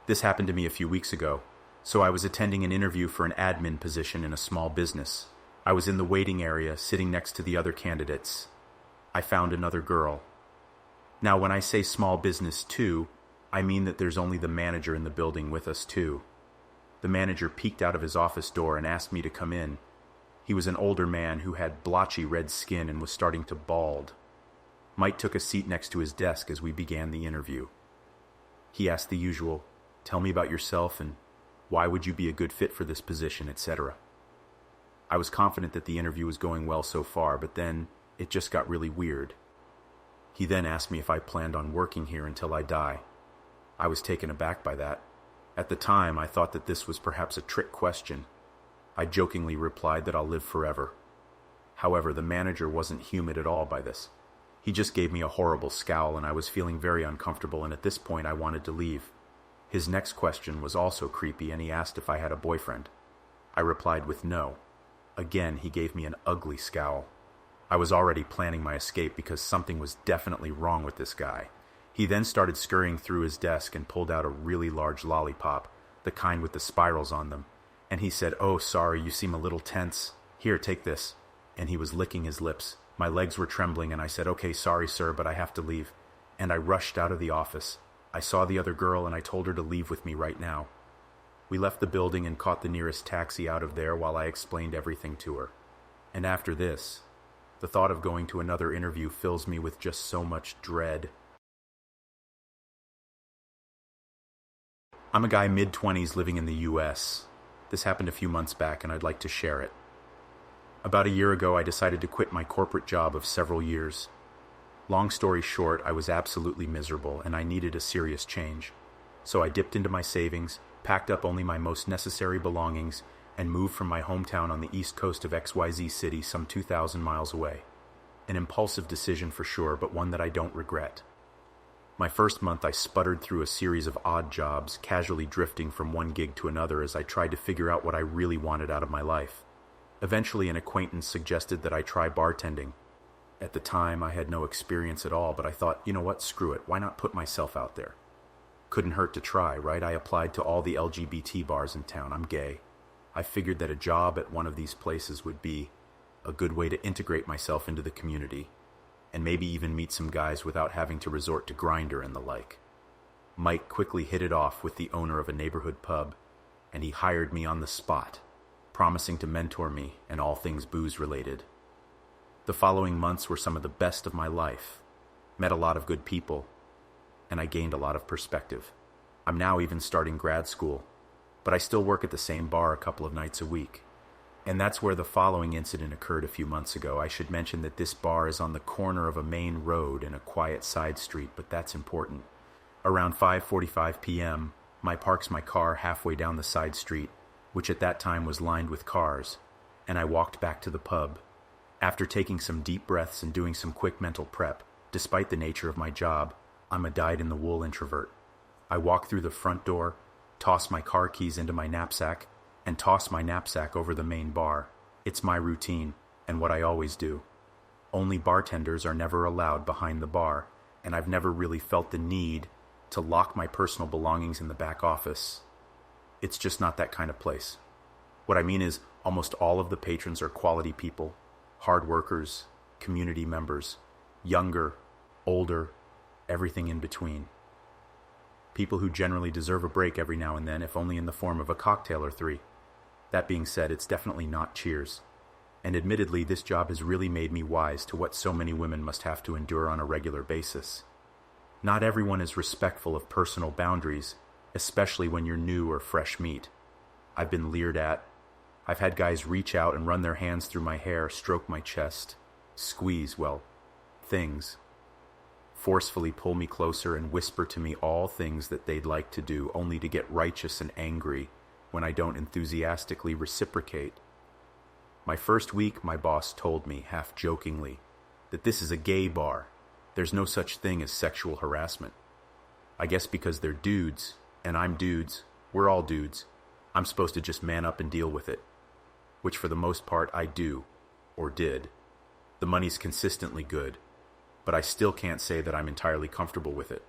This happened to me a few weeks ago. So I was attending an interview for an admin position in a small business. I was in the waiting area, sitting next to the other candidates. I found another girl. Now, when I say small business too, I mean that there's only the manager in the building with us too. The manager peeked out of his office door and asked me to come in. He was an older man who had blotchy red skin and was starting to bald. Mike took a seat next to his desk as we began the interview. He asked the usual, "Tell me about yourself and why would you be a good fit for this position, etc." I was confident that the interview was going well so far, but then it just got really weird. He then asked me if I planned on working here until I die. I was taken aback by that. At the time, I thought that this was perhaps a trick question. I jokingly replied that I'll live forever. However, the manager wasn't humid at all by this. He just gave me a horrible scowl, and I was feeling very uncomfortable, and at this point I wanted to leave. His next question was also creepy, and he asked if I had a boyfriend. I replied with no. Again, he gave me an ugly scowl. I was already planning my escape because something was definitely wrong with this guy. He then started scurrying through his desk and pulled out a really large lollipop, the kind with the spirals on them, and he said, "Oh, sorry, you seem a little tense. Here, take this." And he was licking his lips. My legs were trembling, and I said, "Okay, sorry, sir, but I have to leave." And I rushed out of the office. I saw the other girl, and I told her to leave with me right now. We left the building and caught the nearest taxi out of there while I explained everything to her. And after this, the thought of going to another interview fills me with just so much dread. I'm a guy mid-20s living in the US. This happened a few months back, and I'd like to share it. About a year ago, I decided to quit my corporate job of several years. Long story short, I was absolutely miserable, and I needed a serious change. So I dipped into my savings, packed up only my most necessary belongings, and moved from my hometown on the east coast of XYZ City some 2,000 miles away. An impulsive decision for sure, but one that I don't regret. My first month, I sputtered through a series of odd jobs, casually drifting from one gig to another as I tried to figure out what I really wanted out of my life. Eventually, an acquaintance suggested that I try bartending. At the time, I had no experience at all, but I thought, you know what, screw it, why not put myself out there? Couldn't hurt to try, right? I applied to all the LGBT bars in town. I'm gay. I figured that a job at one of these places would be a good way to integrate myself into the community, and maybe even meet some guys without having to resort to Grindr and the like. Mike quickly hit it off with the owner of a neighborhood pub, and he hired me on the spot, promising to mentor me in all things booze-related. The following months were some of the best of my life. Met a lot of good people, and I gained a lot of perspective. I'm now even starting grad school, but I still work at the same bar a couple of nights a week. And that's where the following incident occurred a few months ago. I should mention that this bar is on the corner of a main road in a quiet side street, but that's important. Around 5:45 p.m., I parks my car halfway down the side street, which at that time was lined with cars, and I walked back to the pub. After taking some deep breaths and doing some quick mental prep, despite the nature of my job, I'm a dyed-in-the-wool introvert. I walk through the front door, toss my car keys into my knapsack, and toss my knapsack over the main bar. It's my routine, and what I always do. Only bartenders are never allowed behind the bar, and I've never really felt the need to lock my personal belongings in the back office. It's just not that kind of place. What I mean is, almost all of the patrons are quality people, hard workers, community members, younger, older, everything in between. People who generally deserve a break every now and then, if only in the form of a cocktail or three. That being said, it's definitely not Cheers. And admittedly, this job has really made me wise to what so many women must have to endure on a regular basis. Not everyone is respectful of personal boundaries, especially when you're new or fresh meat. I've been leered at. I've had guys reach out and run their hands through my hair, stroke my chest, squeeze, well, things. Forcefully pull me closer and whisper to me all things that they'd like to do, only to get righteous and angry when I don't enthusiastically reciprocate. My first week, my boss told me, half jokingly, that this is a gay bar. There's no such thing as sexual harassment. I guess because they're dudes, and I'm dudes, we're all dudes, I'm supposed to just man up and deal with it. Which for the most part I do, or did. The money's consistently good, but I still can't say that I'm entirely comfortable with it.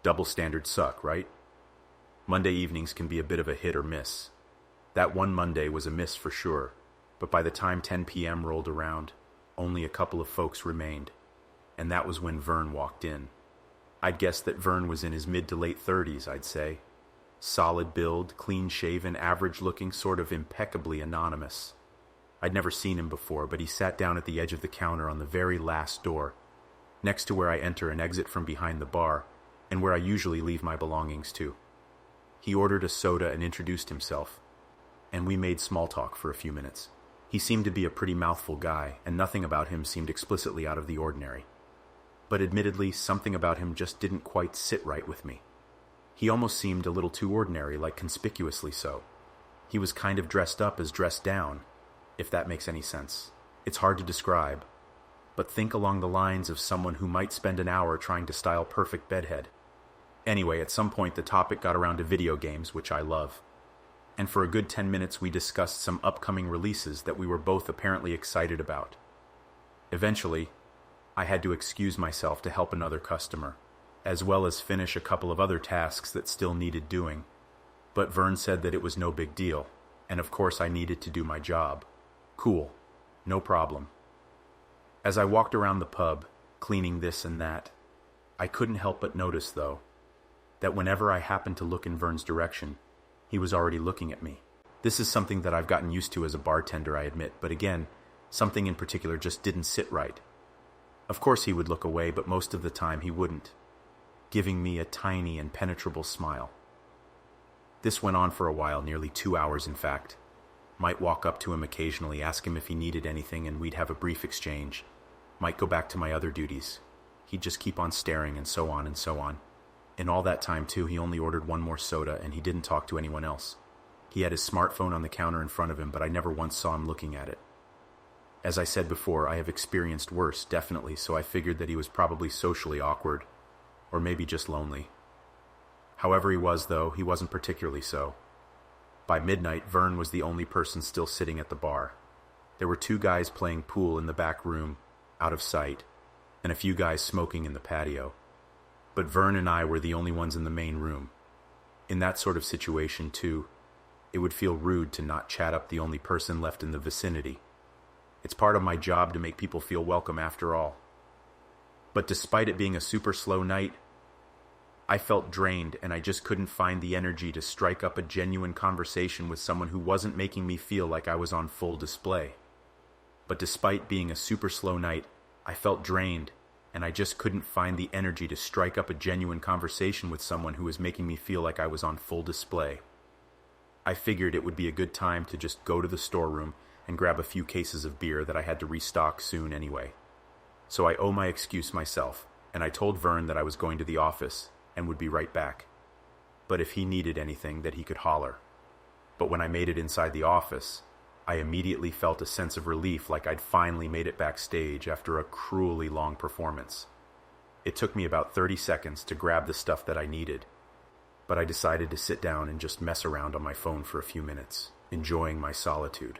Double standards suck, right? Monday evenings can be a bit of a hit or miss. That one Monday was a miss for sure, but by the time 10 p.m. rolled around, only a couple of folks remained, and that was when Vern walked in. I'd guess that Vern was in his mid to late 30s, I'd say. Solid build, clean-shaven, average-looking, sort of impeccably anonymous. I'd never seen him before, but he sat down at the edge of the counter on the very last door, next to where I enter and exit from behind the bar, and where I usually leave my belongings to. He ordered a soda and introduced himself, and we made small talk for a few minutes. He seemed to be a pretty mouthful guy, and nothing about him seemed explicitly out of the ordinary. But admittedly, something about him just didn't quite sit right with me. He almost seemed a little too ordinary, like conspicuously so. He was kind of dressed up as dressed down, if that makes any sense. It's hard to describe, but think along the lines of someone who might spend an hour trying to style perfect bedhead. Anyway, at some point the topic got around to video games, which I love. And for a good 10 minutes we discussed some upcoming releases that we were both apparently excited about. Eventually, I had to excuse myself to help another customer, as well as finish a couple of other tasks that still needed doing. But Vern said that it was no big deal, and of course I needed to do my job. Cool. No problem. As I walked around the pub, cleaning this and that, I couldn't help but notice, though, that whenever I happened to look in Vern's direction, he was already looking at me. This is something that I've gotten used to as a bartender, I admit, but again, something in particular just didn't sit right. Of course he would look away, but most of the time he wouldn't, giving me a tiny and penetrable smile. This went on for a while, nearly 2 hours in fact. Might walk up to him occasionally, ask him if he needed anything, and we'd have a brief exchange. Might go back to my other duties. He'd just keep on staring, and so on and so on. In all that time, too, he only ordered one more soda, and he didn't talk to anyone else. He had his smartphone on the counter in front of him, but I never once saw him looking at it. As I said before, I have experienced worse, definitely, so I figured that he was probably socially awkward, or maybe just lonely. However he was, though, he wasn't particularly so. By midnight, Vern was the only person still sitting at the bar. There were 2 guys playing pool in the back room, out of sight, and a few guys smoking in the patio. But Vern and I were the only ones in the main room. In that sort of situation, too, it would feel rude to not chat up the only person left in the vicinity. It's part of my job to make people feel welcome after all. But despite it being a super slow night, I felt drained, and I just couldn't find the energy to strike up a genuine conversation with someone who wasn't making me feel like I was on full display. But despite being a super slow night, I felt drained, and I just couldn't find the energy to strike up a genuine conversation with someone who was making me feel like I was on full display. I figured it would be a good time to just go to the storeroom and grab a few cases of beer that I had to restock soon anyway. So I owe my excuse myself, and I told Vern that I was going to the office and would be right back. But if he needed anything, that he could holler. But when I made it inside the office, I immediately felt a sense of relief, like I'd finally made it backstage after a cruelly long performance. It took me about 30 seconds to grab the stuff that I needed, but I decided to sit down and just mess around on my phone for a few minutes, enjoying my solitude.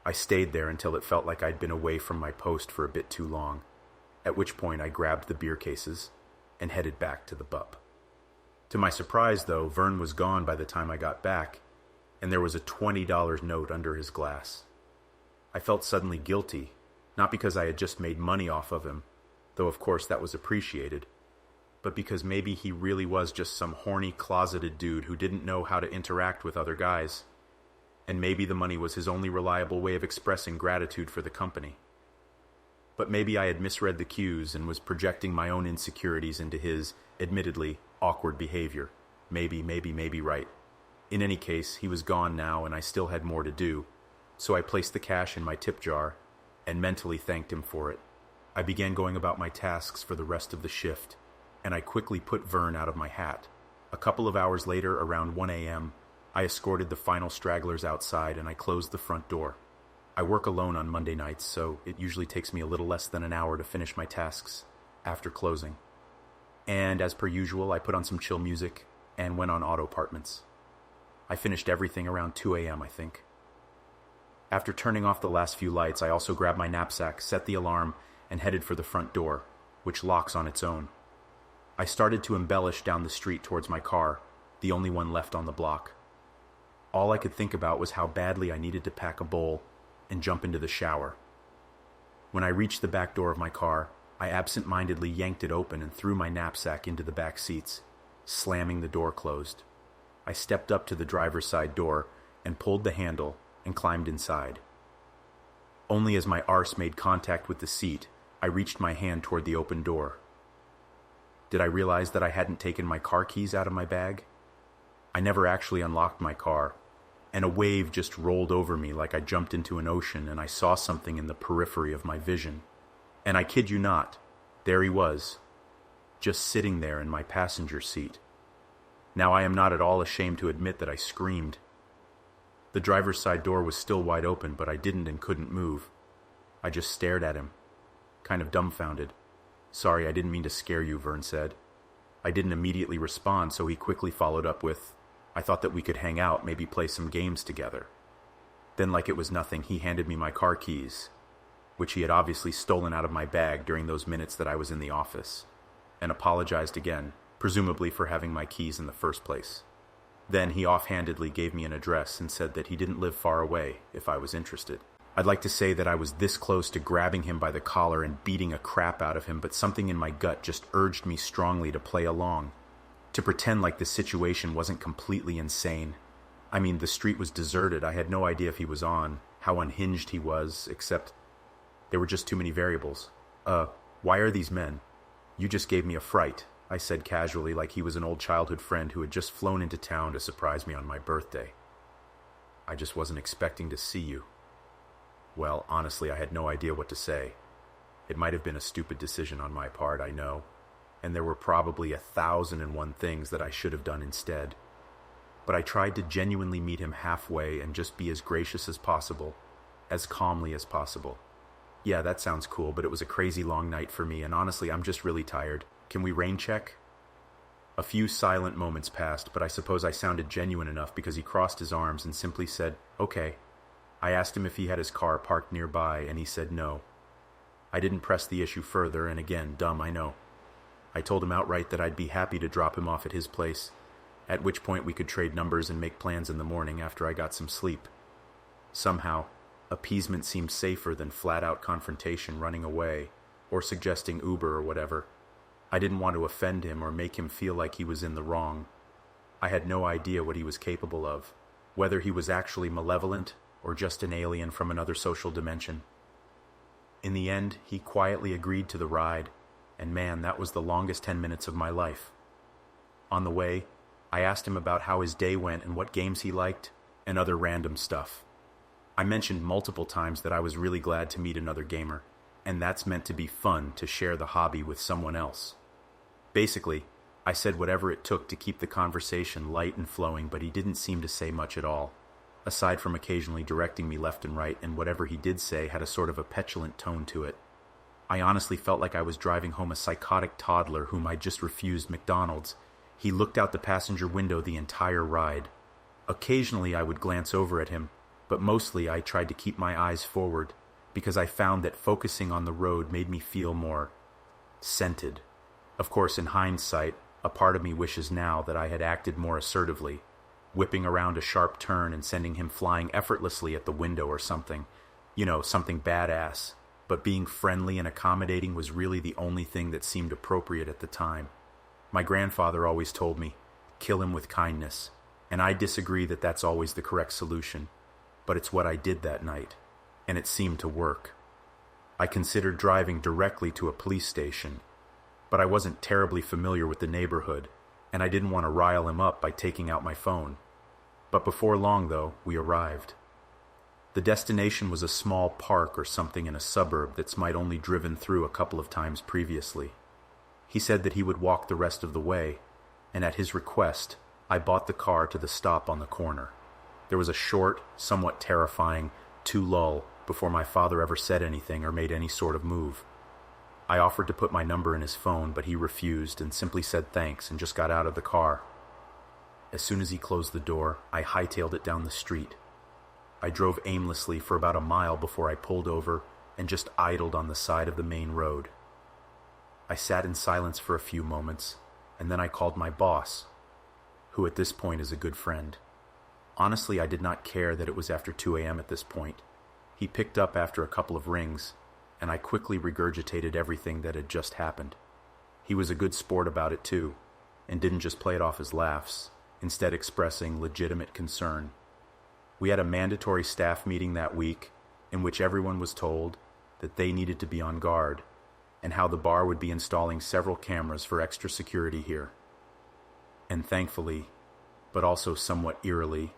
I stayed there until it felt like I'd been away from my post for a bit too long, at which point I grabbed the beer cases and headed back to the pub. To my surprise, though, Vern was gone by the time I got back, and there was a $20 note under his glass. I felt suddenly guilty, not because I had just made money off of him, though of course that was appreciated, but because maybe he really was just some horny, closeted dude who didn't know how to interact with other guys, and maybe the money was his only reliable way of expressing gratitude for the company. But maybe I had misread the cues and was projecting my own insecurities into his, admittedly, awkward behavior. Maybe right. In any case, he was gone now and I still had more to do, so I placed the cash in my tip jar and mentally thanked him for it. I began going about my tasks for the rest of the shift, and I quickly put Vern out of my hat. A couple of hours later, around 1 a.m., I escorted the final stragglers outside and I closed the front door. I work alone on Monday nights, so it usually takes me a little less than an hour to finish my tasks after closing. And as per usual, I put on some chill music and went on auto-apartments. I finished everything around 2 a.m., I think. After turning off the last few lights, I also grabbed my knapsack, set the alarm, and headed for the front door, which locks on its own. I started to embellish down the street towards my car, the only one left on the block. All I could think about was how badly I needed to pack a bowl and jump into the shower. When I reached the back door of my car, I absent-mindedly yanked it open and threw my knapsack into the back seats, slamming the door closed. I stepped up to the driver's side door and pulled the handle and climbed inside. Only as my arse made contact with the seat, I reached my hand toward the open door. Did I realize that I hadn't taken my car keys out of my bag? I never actually unlocked my car, and a wave just rolled over me like I jumped into an ocean and I saw something in the periphery of my vision. And I kid you not, there he was, just sitting there in my passenger seat. Now I am not at all ashamed to admit that I screamed. The driver's side door was still wide open, but I didn't and couldn't move. I just stared at him, kind of dumbfounded. "Sorry, I didn't mean to scare you," Vern said. I didn't immediately respond, so he quickly followed up with, "I thought that we could hang out, maybe play some games together." Then, like it was nothing, he handed me my car keys, which he had obviously stolen out of my bag during those minutes that I was in the office, and apologized again, presumably for having my keys in the first place. Then he offhandedly gave me an address and said that he didn't live far away if I was interested. I'd like to say that I was this close to grabbing him by the collar and beating a crap out of him, but something in my gut just urged me strongly to play along, to pretend like the situation wasn't completely insane. I mean, the street was deserted. I had no idea if he was on, how unhinged he was, except there were just too many variables. Why are these men? You just gave me a fright," I said casually, like he was an old childhood friend who had just flown into town to surprise me on my birthday. "I just wasn't expecting to see you." Well, honestly, I had no idea what to say. It might have been a stupid decision on my part, I know, and there were probably 1,001 things that I should have done instead. But I tried to genuinely meet him halfway and just be as gracious as possible, as calmly as possible. "Yeah, that sounds cool, but it was a crazy long night for me, and honestly, I'm just really tired. Can we rain check?" A few silent moments passed, but I suppose I sounded genuine enough because he crossed his arms and simply said, "Okay." I asked him if he had his car parked nearby, and he said no. I didn't press the issue further, and again, dumb, I know. I told him outright that I'd be happy to drop him off at his place, at which point we could trade numbers and make plans in the morning after I got some sleep. Somehow, appeasement seemed safer than flat-out confrontation, running away, or suggesting Uber or whatever. I didn't want to offend him or make him feel like he was in the wrong. I had no idea what he was capable of, whether he was actually malevolent or just an alien from another social dimension. In the end, he quietly agreed to the ride, and man, that was the longest 10 minutes of my life. On the way, I asked him about how his day went and what games he liked, and other random stuff. I mentioned multiple times that I was really glad to meet another gamer, and that's meant to be fun to share the hobby with someone else. Basically, I said whatever it took to keep the conversation light and flowing, but he didn't seem to say much at all, aside from occasionally directing me left and right, and whatever he did say had a sort of a petulant tone to it. I honestly felt like I was driving home a psychotic toddler whom I'd just refused McDonald's. He looked out the passenger window the entire ride. Occasionally I would glance over at him, but mostly I tried to keep my eyes forward, because I found that focusing on the road made me feel more centered. Of course, in hindsight, a part of me wishes now that I had acted more assertively, whipping around a sharp turn and sending him flying effortlessly at the window or something. You know, something badass. But being friendly and accommodating was really the only thing that seemed appropriate at the time. My grandfather always told me, kill him with kindness, and I disagree that that's always the correct solution, but it's what I did that night, and it seemed to work. I considered driving directly to a police station, but I wasn't terribly familiar with the neighborhood, and I didn't want to rile him up by taking out my phone. But before long, though, we arrived. The destination was a small park or something in a suburb that's might only driven through a couple of times previously. He said that he would walk the rest of the way, and at his request, I bought the car to the stop on the corner. There was a short, somewhat terrifying lull before my father ever said anything or made any sort of move. I offered to put my number in his phone, but he refused and simply said thanks and just got out of the car. As soon as he closed the door, I hightailed it down the street. I drove aimlessly for about a mile before I pulled over and just idled on the side of the main road. I sat in silence for a few moments, and then I called my boss, who at this point is a good friend. Honestly, I did not care that it was after 2 a.m. at this point. He picked up after a couple of rings, and I quickly regurgitated everything that had just happened. He was a good sport about it too, and didn't just play it off as laughs, instead expressing legitimate concern. We had a mandatory staff meeting that week in which everyone was told that they needed to be on guard, and how the bar would be installing several cameras for extra security here. And thankfully, but also somewhat eerily,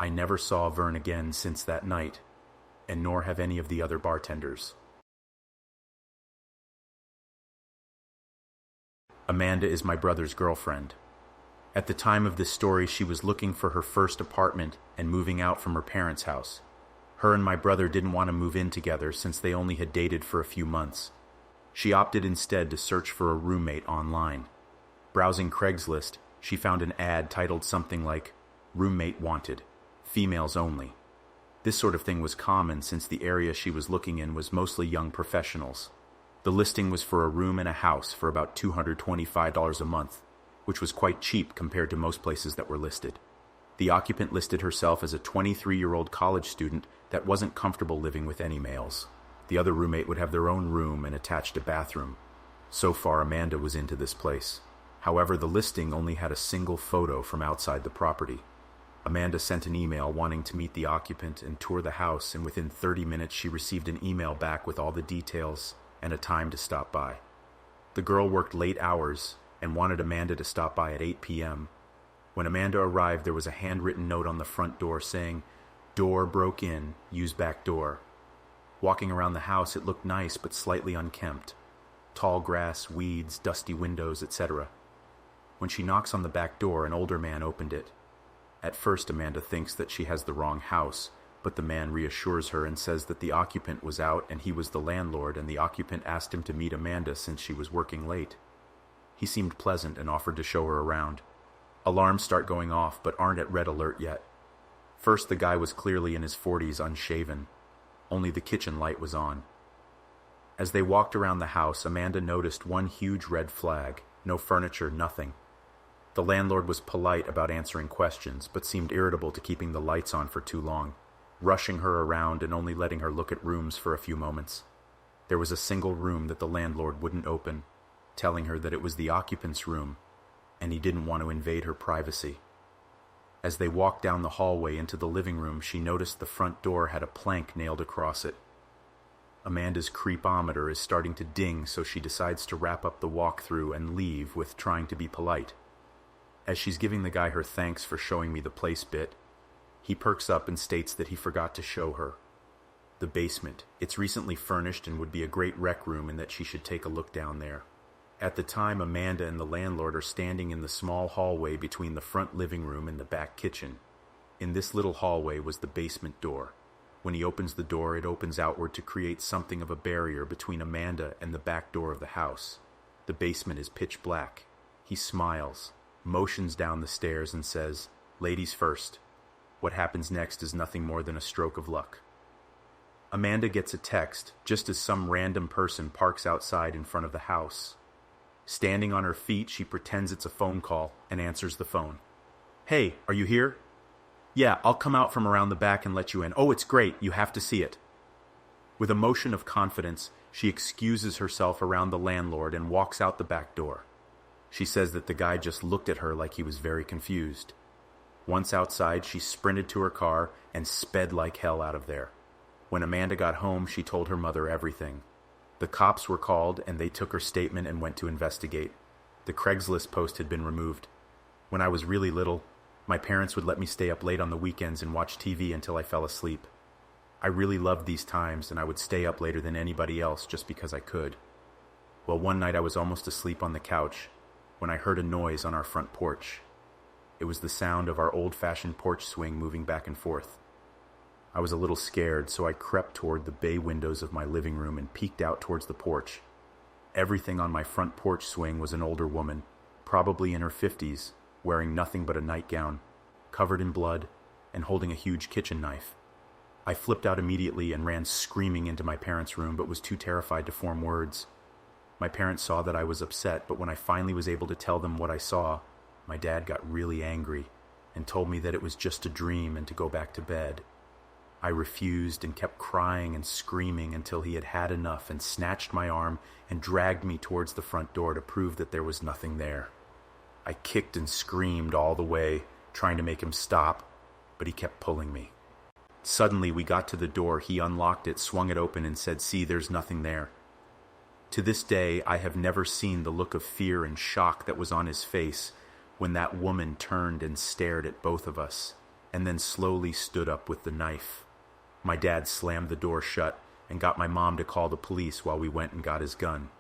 I never saw Vern again since that night, and nor have any of the other bartenders. Amanda is my brother's girlfriend. At the time of this story, she was looking for her first apartment and moving out from her parents' house. Her and my brother didn't want to move in together since they only had dated for a few months. She opted instead to search for a roommate online. Browsing Craigslist, she found an ad titled something like, "Roommate Wanted, Females Only." This sort of thing was common since the area she was looking in was mostly young professionals. The listing was for a room and a house for about $225 a month, which was quite cheap compared to most places that were listed. The occupant listed herself as a 23-year-old college student that wasn't comfortable living with any males. The other roommate would have their own room and attached a bathroom. So far, Amanda was into this place. However, the listing only had a single photo from outside the property. Amanda sent an email wanting to meet the occupant and tour the house, and within 30 minutes she received an email back with all the details and a time to stop by. The girl worked late hours and wanted Amanda to stop by at 8 p.m. When Amanda arrived, there was a handwritten note on the front door saying, "Door broke in, use back door." Walking around the house, it looked nice but slightly unkempt. Tall grass, weeds, dusty windows, etc. When she knocks on the back door, an older man opened it. At first, Amanda thinks that she has the wrong house, but the man reassures her and says that the occupant was out and he was the landlord, and the occupant asked him to meet Amanda since she was working late. He seemed pleasant and offered to show her around. Alarms start going off but aren't at red alert yet. First, the guy was clearly in his 40s, unshaven. Only the kitchen light was on. As they walked around the house, Amanda noticed one huge red flag. No furniture, nothing. The landlord was polite about answering questions, but seemed irritable to keeping the lights on for too long, rushing her around and only letting her look at rooms for a few moments. There was a single room that the landlord wouldn't open, telling her that it was the occupant's room, and he didn't want to invade her privacy. As they walked down the hallway into the living room, she noticed the front door had a plank nailed across it. Amanda's creepometer is starting to ding, so she decides to wrap up the walkthrough and leave with trying to be polite. As she's giving the guy her thanks for showing me the place bit, he perks up and states that he forgot to show her. The basement. It's recently furnished and would be a great rec room, and that she should take a look down there. At the time, Amanda and the landlord are standing in the small hallway between the front living room and the back kitchen. In this little hallway was the basement door. When he opens the door, it opens outward to create something of a barrier between Amanda and the back door of the house. The basement is pitch black. He smiles, motions down the stairs, and says, "Ladies first." What happens next is nothing more than a stroke of luck. Amanda gets a text just as some random person parks outside in front of the house. Standing on her feet, she pretends it's a phone call and answers the phone. "Hey, are you here?" "Yeah, I'll come out from around the back and let you in." "Oh, it's great. You have to see it." With a motion of confidence, she excuses herself around the landlord and walks out the back door. She says that the guy just looked at her like he was very confused. Once outside, she sprinted to her car and sped like hell out of there. When Amanda got home, she told her mother everything. The cops were called, and they took her statement and went to investigate. The Craigslist post had been removed. When I was really little, my parents would let me stay up late on the weekends and watch TV until I fell asleep. I really loved these times, and I would stay up later than anybody else just because I could. Well, one night I was almost asleep on the couch when I heard a noise on our front porch. It was the sound of our old-fashioned porch swing moving back and forth. I was a little scared, so I crept toward the bay windows of my living room and peeked out towards the porch. Everything on my front porch swing was an older woman, probably in her 50s, wearing nothing but a nightgown, covered in blood, and holding a huge kitchen knife. I flipped out immediately and ran screaming into my parents' room, but was too terrified to form words. My parents saw that I was upset, but when I finally was able to tell them what I saw, my dad got really angry and told me that it was just a dream and to go back to bed. I refused and kept crying and screaming until he had had enough and snatched my arm and dragged me towards the front door to prove that there was nothing there. I kicked and screamed all the way, trying to make him stop, but he kept pulling me. Suddenly, we got to the door. He unlocked it, swung it open, and said, "See, there's nothing there." To this day, I have never seen the look of fear and shock that was on his face when that woman turned and stared at both of us, and then slowly stood up with the knife. My dad slammed the door shut and got my mom to call the police while we went and got his gun.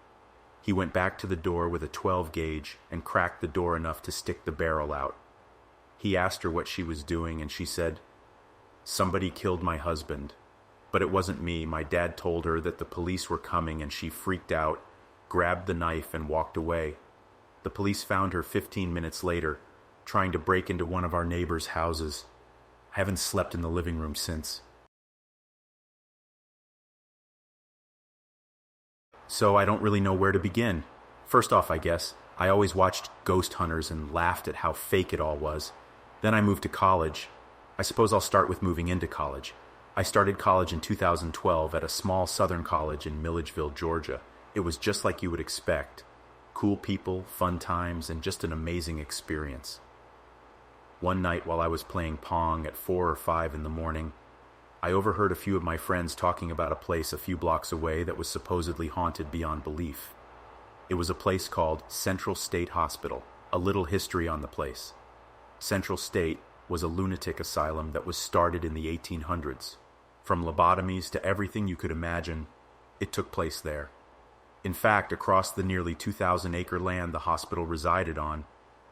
He went back to the door with a 12 gauge and cracked the door enough to stick the barrel out. He asked her what she was doing, and she said, "Somebody killed my husband." But it wasn't me. My dad told her that the police were coming, and she freaked out, grabbed the knife, and walked away. The police found her 15 minutes later, trying to break into one of our neighbors' houses. I haven't slept in the living room since. So I don't really know where to begin. First off, I guess, I always watched Ghost Hunters and laughed at how fake it all was. Then I moved to college. I suppose I'll start with moving into college. I started college in 2012 at a small southern college in Milledgeville, Georgia. It was just like you would expect. Cool people, fun times, and just an amazing experience. One night while I was playing Pong at 4 or 5 in the morning, I overheard a few of my friends talking about a place a few blocks away that was supposedly haunted beyond belief. It was a place called Central State Hospital. A little history on the place. Central State was a lunatic asylum that was started in the 1800s. From lobotomies to everything you could imagine, it took place there. In fact, across the nearly 2,000-acre land the hospital resided on,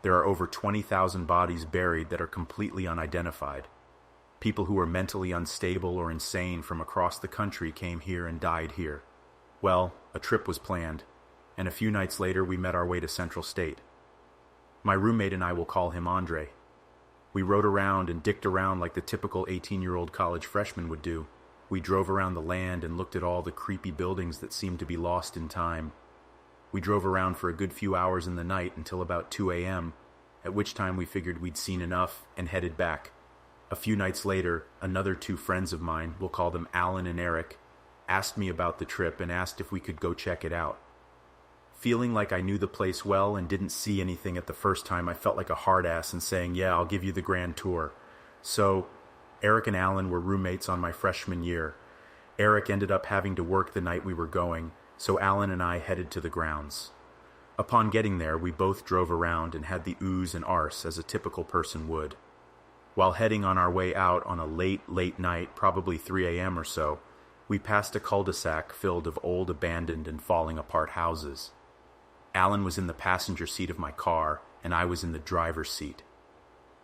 there are over 20,000 bodies buried that are completely unidentified. People who were mentally unstable or insane from across the country came here and died here. Well, a trip was planned, and a few nights later we met our way to Central State. My roommate and I will call him Andre. We rode around and dicked around like the typical 18-year-old college freshman would do. We drove around the land and looked at all the creepy buildings that seemed to be lost in time. We drove around for a good few hours in the night until about 2 a.m., at which time we figured we'd seen enough and headed back. A few nights later, another 2 friends of mine, we'll call them Alan and Eric, asked me about the trip and asked if we could go check it out. Feeling like I knew the place well and didn't see anything at the first time, I felt like a hard ass and saying, "Yeah, I'll give you the grand tour." So, Eric and Alan were roommates on my freshman year. Eric ended up having to work the night we were going, so Alan and I headed to the grounds. Upon getting there, we both drove around and had the oohs and ahs as a typical person would. While heading on our way out on a late night, probably 3 a.m. or so, we passed a cul-de-sac filled of old abandoned and falling apart houses. Alan was in the passenger seat of my car, and I was in the driver's seat.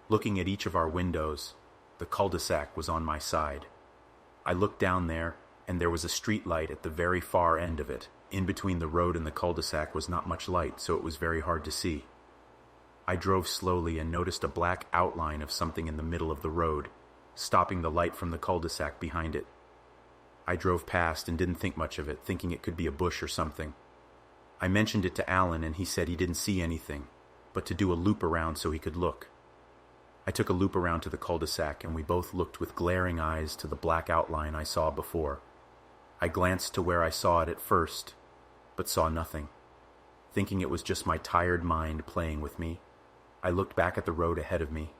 Looking at each of our windows, the cul-de-sac was on my side. I looked down there, and there was a street light at the very far end of it. In between the road and the cul-de-sac was not much light, so it was very hard to see. I drove slowly and noticed a black outline of something in the middle of the road, stopping the light from the cul-de-sac behind it. I drove past and didn't think much of it, thinking it could be a bush or something. I mentioned it to Alan, and he said he didn't see anything, but to do a loop around so he could look. I took a loop around to the cul-de-sac, and we both looked with glaring eyes to the black outline I saw before. I glanced to where I saw it at first, but saw nothing. Thinking it was just my tired mind playing with me, I looked back at the road ahead of me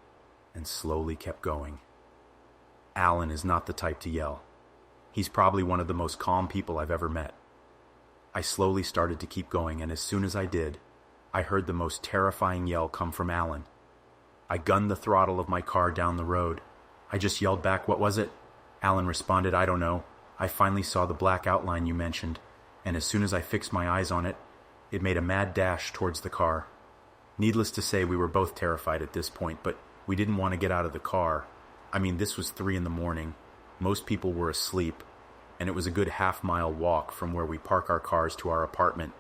and slowly kept going. Alan is not the type to yell. He's probably one of the most calm people I've ever met. I slowly started to keep going, and as soon as I did, I heard the most terrifying yell come from Alan. I gunned the throttle of my car down the road. I just yelled back, "What was it?" Alan responded, "I don't know. I finally saw the black outline you mentioned, and as soon as I fixed my eyes on it, it made a mad dash towards the car." Needless to say, we were both terrified at this point, but we didn't want to get out of the car. I mean, this was 3 in the morning. Most people were asleep, and it was a good half-mile walk from where we park our cars to our apartment,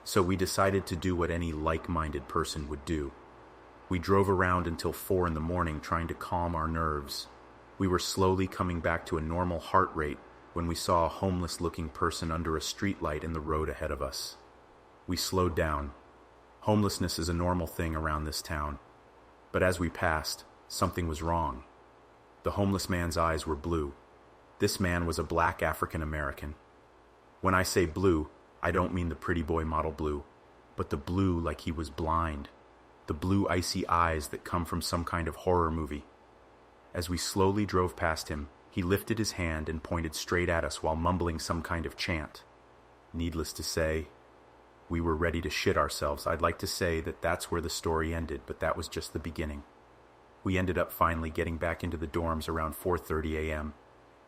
so we decided to do what any like-minded person would do. We drove around until 4 in the morning trying to calm our nerves. We were slowly coming back to a normal heart rate when we saw a homeless-looking person under a streetlight in the road ahead of us. We slowed down. Homelessness is a normal thing around this town. But as we passed, something was wrong. The homeless man's eyes were blue. This man was a black African American. When I say blue, I don't mean the pretty boy model blue, but the blue like he was blind. The blue icy eyes that come from some kind of horror movie. As we slowly drove past him, he lifted his hand and pointed straight at us while mumbling some kind of chant. Needless to say, we were ready to shit ourselves. I'd like to say that that's where the story ended, but that was just the beginning. We ended up finally getting back into the dorms around 4:30 a.m.,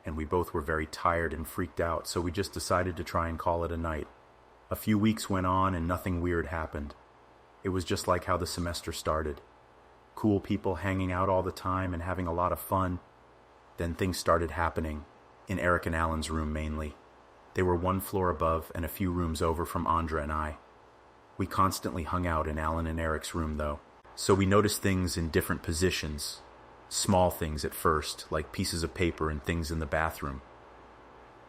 and we both were very tired and freaked out, so we just decided to try and call it a night. A few weeks went on and nothing weird happened. It was just like how the semester started. Cool people hanging out all the time and having a lot of fun. Then things started happening, in Eric and Alan's room mainly. They were one floor above and a few rooms over from Andra and I. We constantly hung out in Alan and Eric's room, though, so we noticed things in different positions. Small things at first, like pieces of paper and things in the bathroom.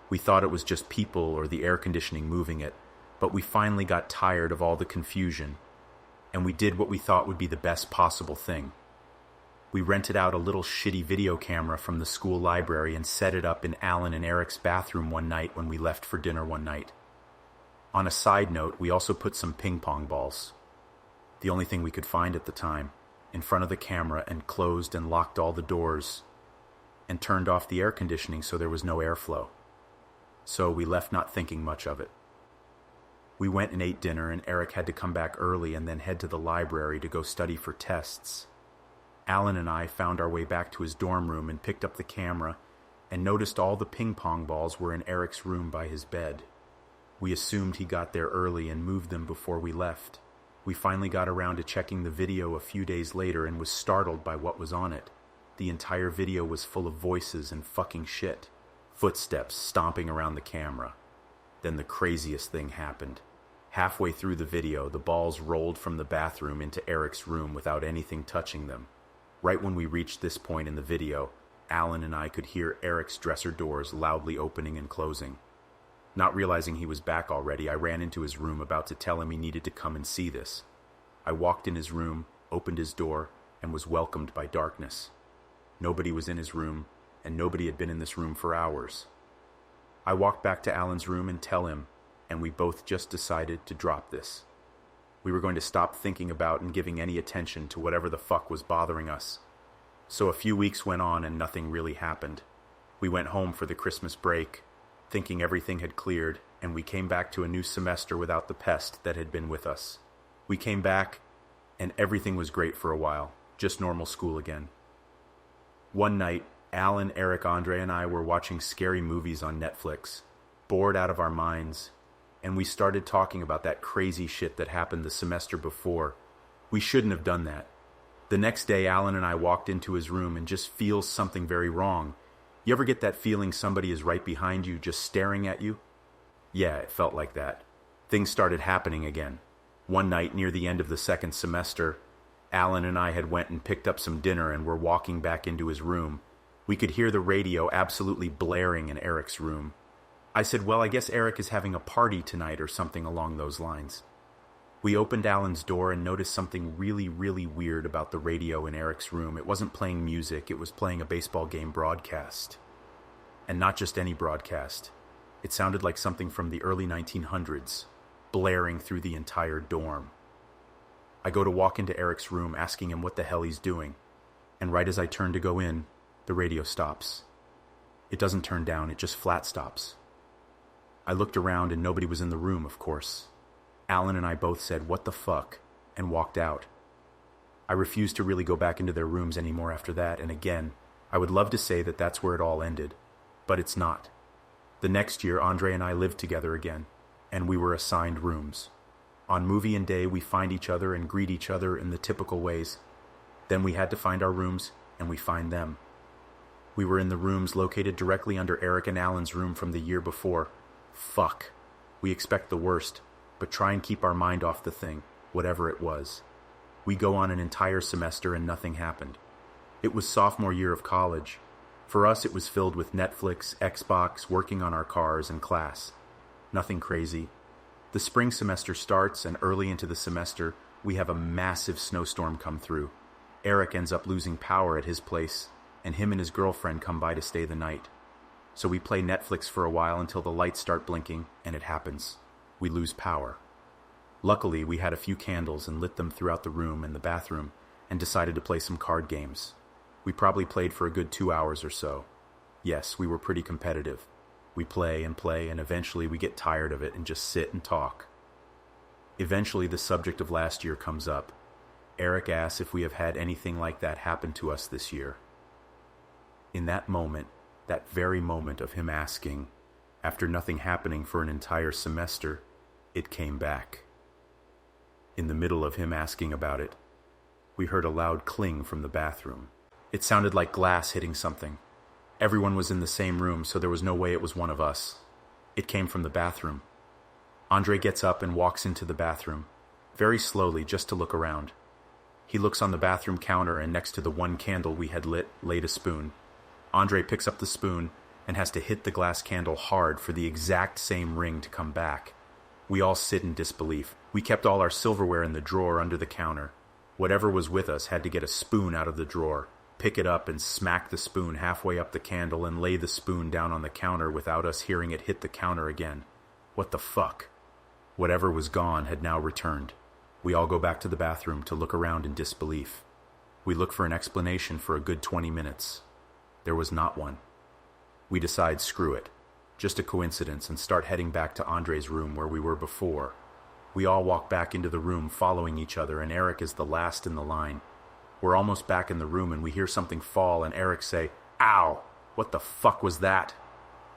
We thought it was just people or the air conditioning moving it, but we finally got tired of all the confusion, and we did what we thought would be the best possible thing. We rented out a little shitty video camera from the school library and set it up in Alan and Eric's bathroom one night when we left for dinner one night. On a side note, we also put some ping pong balls, the only thing we could find at the time, in front of the camera, and closed and locked all the doors and turned off the air conditioning so there was no airflow. So we left not thinking much of it. We went and ate dinner, and Eric had to come back early and then head to the library to go study for tests. Alan and I found our way back to his dorm room and picked up the camera and noticed all the ping pong balls were in Eric's room by his bed. We assumed he got there early and moved them before we left. We finally got around to checking the video a few days later and was startled by what was on it. The entire video was full of voices and fucking shit. Footsteps stomping around the camera. Then the craziest thing happened. Halfway through the video, the balls rolled from the bathroom into Eric's room without anything touching them. Right when we reached this point in the video, Alan and I could hear Eric's dresser doors loudly opening and closing. Not realizing he was back already, I ran into his room about to tell him he needed to come and see this. I walked in his room, opened his door, and was welcomed by darkness. Nobody was in his room, and nobody had been in this room for hours. I walked back to Alan's room and tell him, and we both just decided to drop this. We were going to stop thinking about and giving any attention to whatever the fuck was bothering us. So a few weeks went on and nothing really happened. We went home for the Christmas break, thinking everything had cleared, and we came back to a new semester without the pest that had been with us. We came back, and everything was great for a while, just normal school again. One night, Alan, Eric, Andre, and I were watching scary movies on Netflix, bored out of our minds, and we started talking about that crazy shit that happened the semester before. We shouldn't have done that. The next day, Alan and I walked into his room and just feels something very wrong. You ever get that feeling somebody is right behind you, just staring at you? Yeah, it felt like that. Things started happening again. One night, near the end of the second semester, Alan and I had went and picked up some dinner and were walking back into his room. We could hear the radio absolutely blaring in Eric's room. I said, well, I guess Eric is having a party tonight or something along those lines. We opened Alan's door and noticed something really, really weird about the radio in Eric's room. It wasn't playing music, it was playing a baseball game broadcast. And not just any broadcast. It sounded like something from the early 1900s, blaring through the entire dorm. I go to walk into Eric's room asking him what the hell he's doing, and right as I turn to go in, the radio stops. It doesn't turn down, it just flat stops. I looked around and nobody was in the room, of course. Alan and I both said, "What the fuck?" and walked out. I refused to really go back into their rooms anymore after that, and again, I would love to say that that's where it all ended, but it's not. The next year, Andre and I lived together again, and we were assigned rooms. On movie-in day, we find each other and greet each other in the typical ways. Then we had to find our rooms, and we find them. We were in the rooms located directly under Eric and Alan's room from the year before. Fuck. We expect the worst, but try and keep our mind off the thing, whatever it was. We go on an entire semester and nothing happened. It was sophomore year of college. For us, it was filled with Netflix, Xbox, working on our cars, and class. Nothing crazy. The spring semester starts, and early into the semester, we have a massive snowstorm come through. Eric ends up losing power at his place, and him and his girlfriend come by to stay the night. So we play Netflix for a while until the lights start blinking, and it happens. We lose power. Luckily, we had a few candles and lit them throughout the room and the bathroom, and decided to play some card games. We probably played for a good 2 hours or so. Yes, we were pretty competitive. We play, and eventually we get tired of it and just sit and talk. Eventually, the subject of last year comes up. Eric asks if we have had anything like that happen to us this year. In that moment, that very moment of him asking, after nothing happening for an entire semester, it came back. In the middle of him asking about it, we heard a loud cling from the bathroom. It sounded like glass hitting something. Everyone was in the same room, so there was no way it was one of us. It came from the bathroom. Andre gets up and walks into the bathroom, very slowly, just to look around. He looks on the bathroom counter, and next to the one candle we had lit laid a spoon. Andre picks up the spoon and has to hit the glass candle hard for the exact same ring to come back. We all sit in disbelief. We kept all our silverware in the drawer under the counter. Whatever was with us had to get a spoon out of the drawer, pick it up and smack the spoon halfway up the candle and lay the spoon down on the counter without us hearing it hit the counter again. What the fuck? Whatever was gone had now returned. We all go back to the bathroom to look around in disbelief. We look for an explanation for a good 20 minutes. There was not one. We decide, screw it. Just a coincidence, and start heading back to Andre's room where we were before. We all walk back into the room following each other, and Eric is the last in the line. We're almost back in the room and we hear something fall and Eric say, "Ow! What the fuck was that?"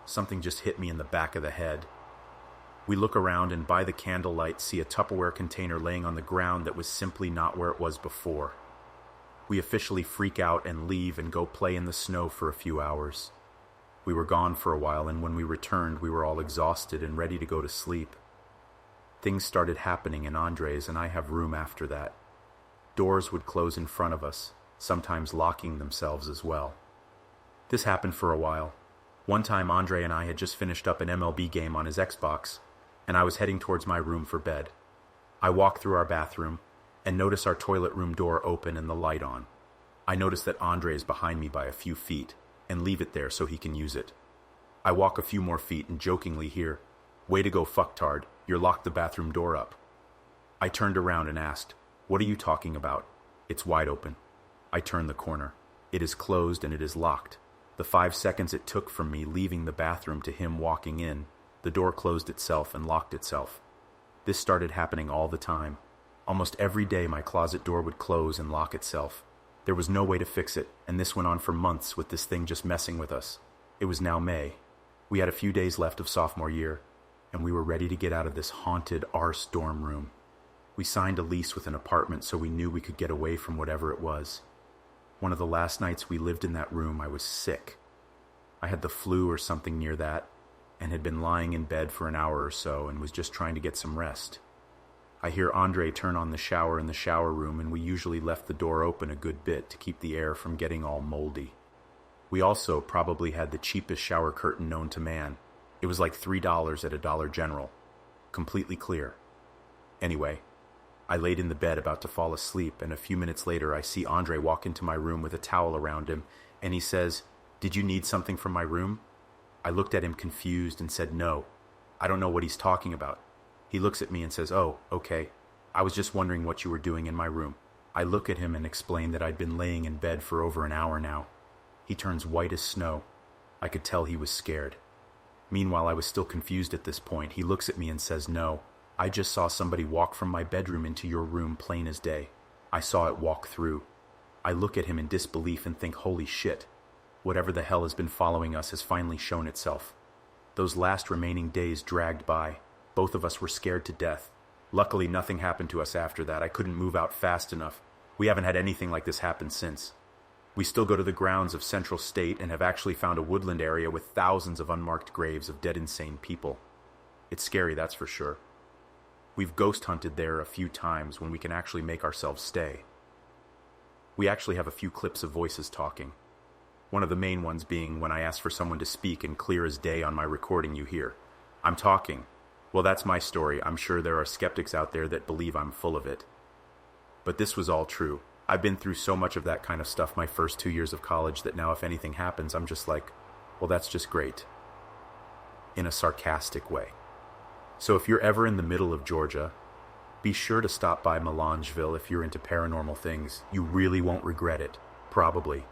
Something just hit me in the back of the head. We look around and by the candlelight see a Tupperware container laying on the ground that was simply not where it was before. We officially freak out and leave and go play in the snow for a few hours. We were gone for a while, and when we returned we were all exhausted and ready to go to sleep. Things started happening in Andre's, and I have room after that. Doors would close in front of us, sometimes locking themselves as well. This happened for a while. One time Andre and I had just finished up an MLB game on his Xbox, and I was heading towards my room for bed. I walk through our bathroom and notice our toilet room door open and the light on. I notice that Andre is behind me by a few feet and leave it there so he can use it. I walk a few more feet and jokingly hear, "Way to go, fucktard, you locked the bathroom door up." I turned around and asked, "What are you talking about?" "It's wide open." I turn the corner. It is closed and it is locked. The 5 seconds it took from me leaving the bathroom to him walking in, the door closed itself and locked itself. This started happening all the time. Almost every day my closet door would close and lock itself. There was no way to fix it, and this went on for months with this thing just messing with us. It was now May. We had a few days left of sophomore year, and we were ready to get out of this haunted arse dorm room. We signed a lease with an apartment so we knew we could get away from whatever it was. One of the last nights we lived in that room, I was sick. I had the flu or something near that, and had been lying in bed for an hour or so and was just trying to get some rest. I hear Andre turn on the shower in the shower room, and we usually left the door open a good bit to keep the air from getting all moldy. We also probably had the cheapest shower curtain known to man. It was like $3 at a Dollar General. Completely clear. Anyway, I laid in the bed about to fall asleep, and a few minutes later I see Andre walk into my room with a towel around him, and he says, "Did you need something from my room?" I looked at him confused and said no. I don't know what he's talking about. He looks at me and says, "Oh, okay. I was just wondering what you were doing in my room." I look at him and explain that I'd been laying in bed for over an hour now. He turns white as snow. I could tell he was scared. Meanwhile, I was still confused at this point. He looks at me and says, "No, I just saw somebody walk from my bedroom into your room plain as day. I saw it walk through." I look at him in disbelief and think, holy shit. Whatever the hell has been following us has finally shown itself. Those last remaining days dragged by. Both of us were scared to death. Luckily, nothing happened to us after that. I couldn't move out fast enough. We haven't had anything like this happen since. We still go to the grounds of Central State and have actually found a woodland area with thousands of unmarked graves of dead insane people. It's scary, that's for sure. We've ghost hunted there a few times when we can actually make ourselves stay. We actually have a few clips of voices talking. One of the main ones being when I ask for someone to speak, and clear as day on my recording you hear, "I'm talking." Well, that's my story. I'm sure there are skeptics out there that believe I'm full of it. But this was all true. I've been through so much of that kind of stuff my first 2 years of college that now if anything happens, I'm just like, well, that's just great. In a sarcastic way. So if you're ever in the middle of Georgia, be sure to stop by Melangeville if you're into paranormal things. You really won't regret it. Probably.